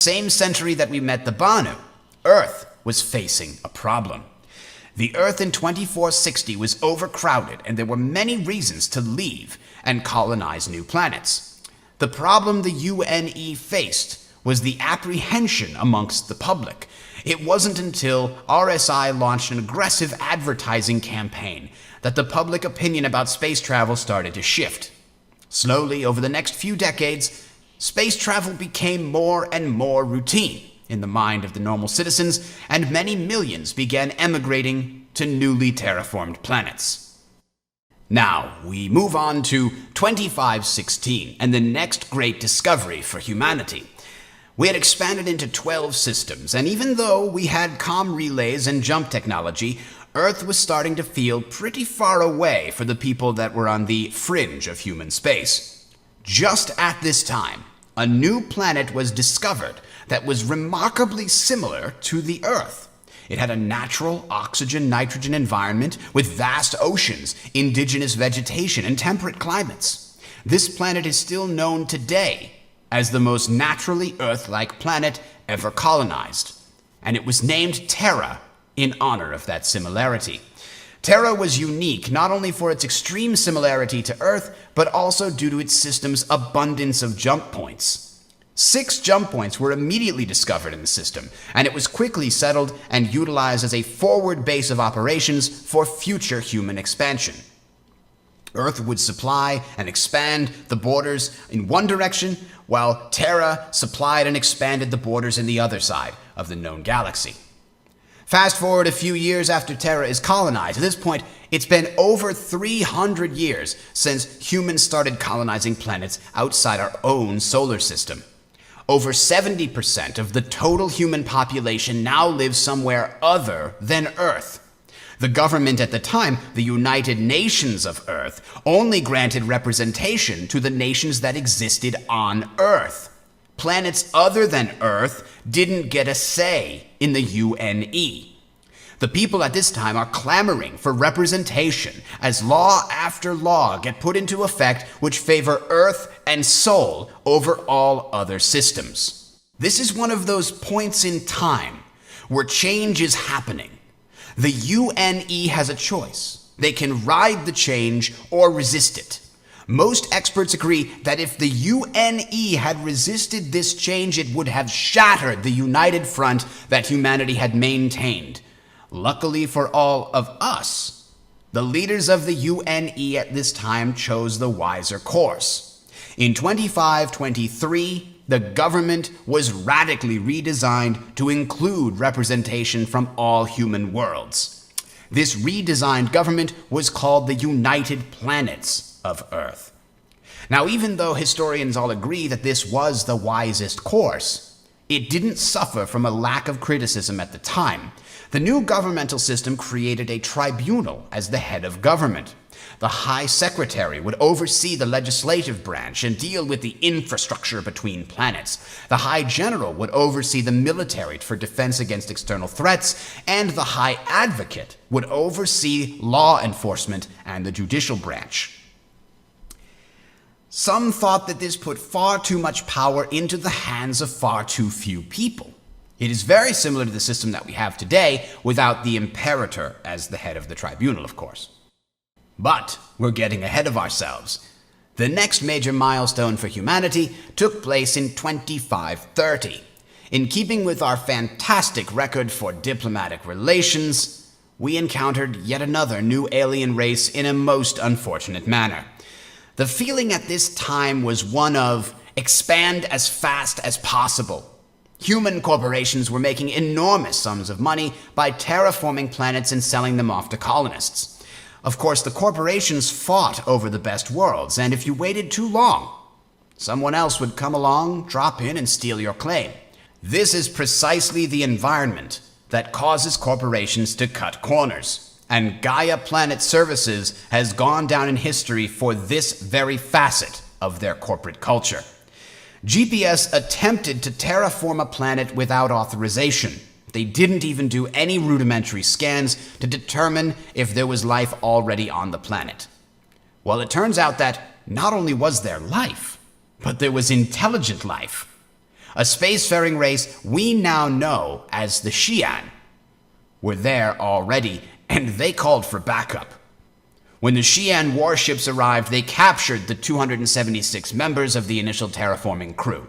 Same century that we met the Banu, Earth was facing a problem. The Earth in 2460 was overcrowded, and there were many reasons to leave and colonize new planets. The problem the UNE faced was the apprehension amongst the public. It wasn't until RSI launched an aggressive advertising campaign that the public opinion about space travel started to shift. Slowly, over the next few decades, space travel became more and more routine in the mind of the normal citizens, and many millions began emigrating to newly terraformed planets. Now, we move on to 2516 and the next great discovery for humanity. We had expanded into 12 systems, and even though we had comm relays and jump technology, Earth was starting to feel pretty far away for the people that were on the fringe of human space. Just at this time, a new planet was discovered that was remarkably similar to the Earth. It had a natural oxygen-nitrogen environment with vast oceans, indigenous vegetation, and temperate climates. This planet is still known today as the most naturally Earth-like planet ever colonized, and it was named Terra in honor of that similarity. Terra was unique not only for its extreme similarity to Earth, but also due to its system's abundance of jump points. 6 jump points were immediately discovered in the system, and it was quickly settled and utilized as a forward base of operations for future human expansion. Earth would supply and expand the borders in one direction, while Terra supplied and expanded the borders in the other side of the known galaxy. Fast forward a few years after Terra is colonized. At this point, it's been over 300 years since humans started colonizing planets outside our own solar system. Over 70% of the total human population now lives somewhere other than Earth. The government at the time, the United Nations of Earth, only granted representation to the nations that existed on Earth. Planets other than Earth didn't get a say in the UNE. The people at this time are clamoring for representation as law after law get put into effect which favor Earth and Sol over all other systems. This is one of those points in time where change is happening. The UNE has a choice. They can ride the change or resist it. Most experts agree that if the UNE had resisted this change, it would have shattered the united front that humanity had maintained. Luckily for all of us, the leaders of the UNE at this time chose the wiser course. In 2523, the government was radically redesigned to include representation from all human worlds. This redesigned government was called the United Planets of Earth. Now, even though historians all agree that this was the wisest course, it didn't suffer from a lack of criticism at the time. The new governmental system created a tribunal as the head of government. The High Secretary would oversee the legislative branch and deal with the infrastructure between planets. The High General would oversee the military for defense against external threats, and the High Advocate would oversee law enforcement and the judicial branch. Some thought that this put far too much power into the hands of far too few people. It is very similar to the system that we have today, without the imperator as the head of the tribunal, of course. But we're getting ahead of ourselves. The next major milestone for humanity took place in 2530. In keeping with our fantastic record for diplomatic relations, we encountered yet another new alien race in a most unfortunate manner. The feeling at this time was one of expand as fast as possible. Human corporations were making enormous sums of money by terraforming planets and selling them off to colonists. Of course, the corporations fought over the best worlds, and if you waited too long, someone else would come along, drop in, and steal your claim. This is precisely the environment that causes corporations to cut corners, and Gaia Planet Services has gone down in history for this very facet of their corporate culture. GPS attempted to terraform a planet without authorization. They didn't even do any rudimentary scans to determine if there was life already on the planet. Well, it turns out that not only was there life, but there was intelligent life. a spacefaring race we now know as the Xi'an, were there already, and they called for backup. When the Xi'an warships arrived, they captured the 276 members of the initial terraforming crew.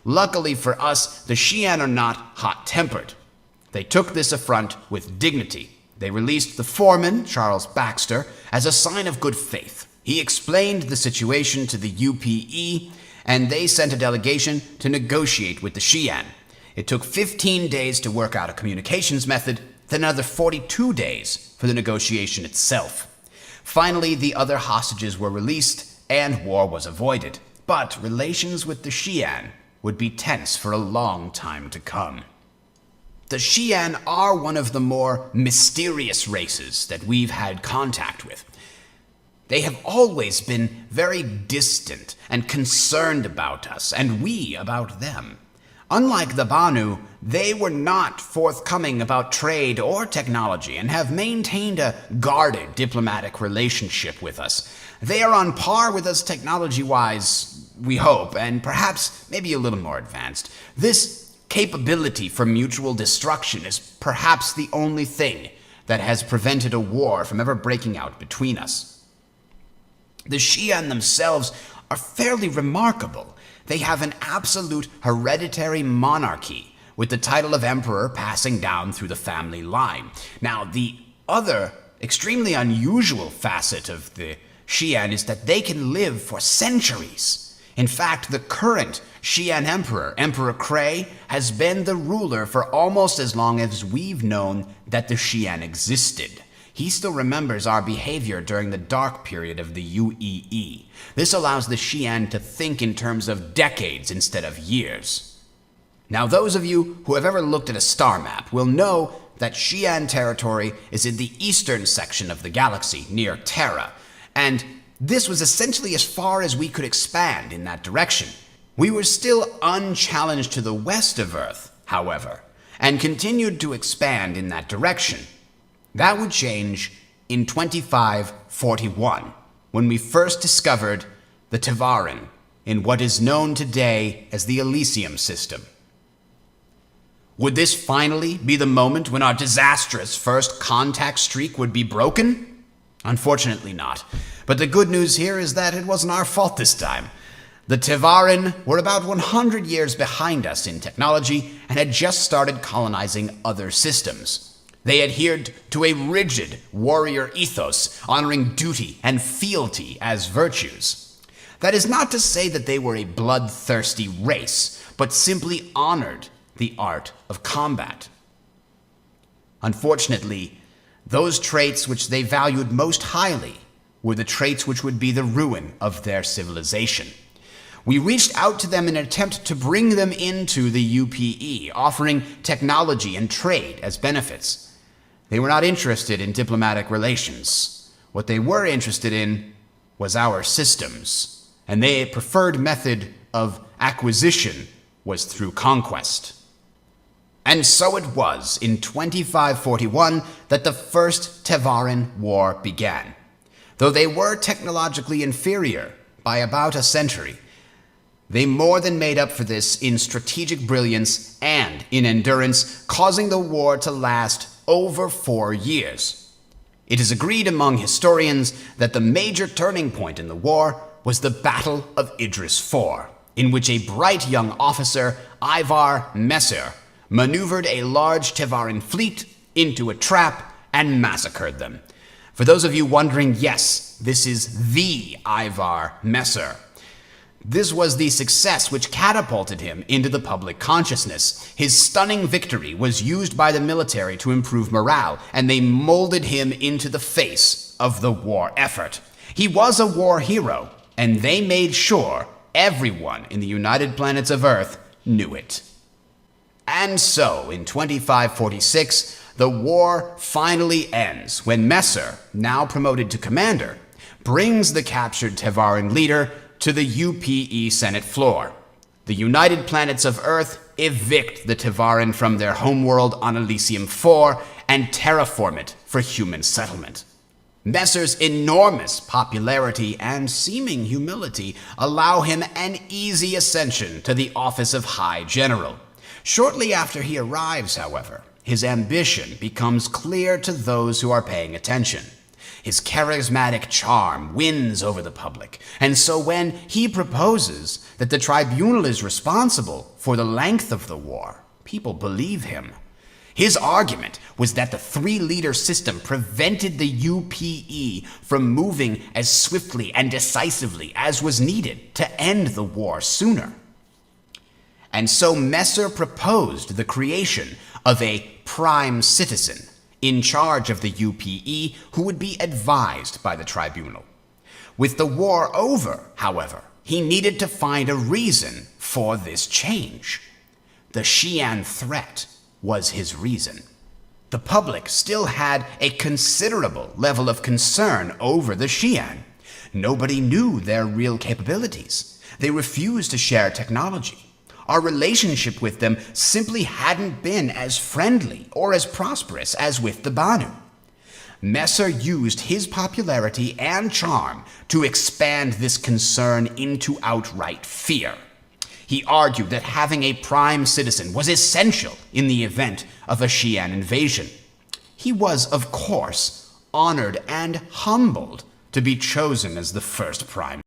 Luckily for us, the Xi'an are not hot-tempered. They took this affront with dignity. They released the foreman, Charles Baxter, as a sign of good faith. He explained the situation to the UPE, and they sent a delegation to negotiate with the Xi'an. It took 15 days to work out a communications method, then another 42 days for the negotiation itself. Finally, the other hostages were released, and war was avoided. But relations with the Xi'an would be tense for a long time to come. The Xi'an are one of the more mysterious races that we've had contact with. They have always been very distant and concerned about us, and we about them. Unlike the Banu, they were not forthcoming about trade or technology and have maintained a guarded diplomatic relationship with us. They are on par with us technology-wise, we hope, and perhaps maybe a little more advanced. This capability for mutual destruction is perhaps the only thing that has prevented a war from ever breaking out between us. The Xi'an themselves are fairly remarkable. They have an absolute hereditary monarchy, with the title of emperor passing down through the family line. Now, the other extremely unusual facet of the Xi'an is that they can live for centuries. In fact, the current Xi'an emperor, Emperor Krei, has been the ruler for almost as long as we've known that the Xi'an existed. He still remembers our behavior during the dark period of the UEE. This allows the Xi'an to think in terms of decades instead of years. Now, those of you who have ever looked at a star map will know that Xi'an territory is in the eastern section of the galaxy, near Terra, and this was essentially as far as we could expand in that direction. We were still unchallenged to the west of Earth, however, and continued to expand in that direction. That would change in 2541, when we first discovered the Tevarin in what is known today as the Elysium system. Would this finally be the moment when our disastrous first contact streak would be broken? Unfortunately not. But the good news here is that it wasn't our fault this time. The Tevarin were about 100 years behind us in technology and had just started colonizing other systems. They adhered to a rigid warrior ethos, honoring duty and fealty as virtues. That is not to say that they were a bloodthirsty race, but simply honored the art of combat. Unfortunately, those traits which they valued most highly were the traits which would be the ruin of their civilization. We reached out to them in an attempt to bring them into the UPE, offering technology and trade as benefits. They were not interested in diplomatic relations. What they were interested in was our systems, and their preferred method of acquisition was through conquest. And so it was in 2541 that the First Tevarin War began. Though they were technologically inferior by about a century, they more than made up for this in strategic brilliance and in endurance, causing the war to last over 4 years. It is agreed among historians that the major turning point in the war was the Battle of Idris IV, in which a bright young officer, Ivar Messer, maneuvered a large Tevarin fleet into a trap and massacred them. For those of you wondering, yes, this is the Ivar Messer. This was the success which catapulted him into the public consciousness. His stunning victory was used by the military to improve morale, and they molded him into the face of the war effort. He was a war hero, and they made sure everyone in the United Planets of Earth knew it. And so, in 2546, the war finally ends when Messer, now promoted to commander, brings the captured Tevarin leader to the UPE Senate floor. The United Planets of Earth evict the Tevarin from their homeworld on Elysium 4 and terraform it for human settlement. Messer's enormous popularity and seeming humility allow him an easy ascension to the office of High General. Shortly after he arrives, however, his ambition becomes clear to those who are paying attention. His charismatic charm wins over the public, and so when he proposes that the tribunal is responsible for the length of the war, people believe him. His argument was that the three-leader system prevented the UPE from moving as swiftly and decisively as was needed to end the war sooner. And so Messer proposed the creation of a prime citizen in charge of the UPE who would be advised by the tribunal. With the war over, however, he needed to find a reason for this change. The Xi'an threat was his reason. The public still had a considerable level of concern over the Xi'an. Nobody knew their real capabilities. They refused to share technology. Our relationship with them simply hadn't been as friendly or as prosperous as with the Banu. Messer used his popularity and charm to expand this concern into outright fear. He argued that having a prime citizen was essential in the event of a Xi'an invasion. He was, of course, honored and humbled to be chosen as the first prime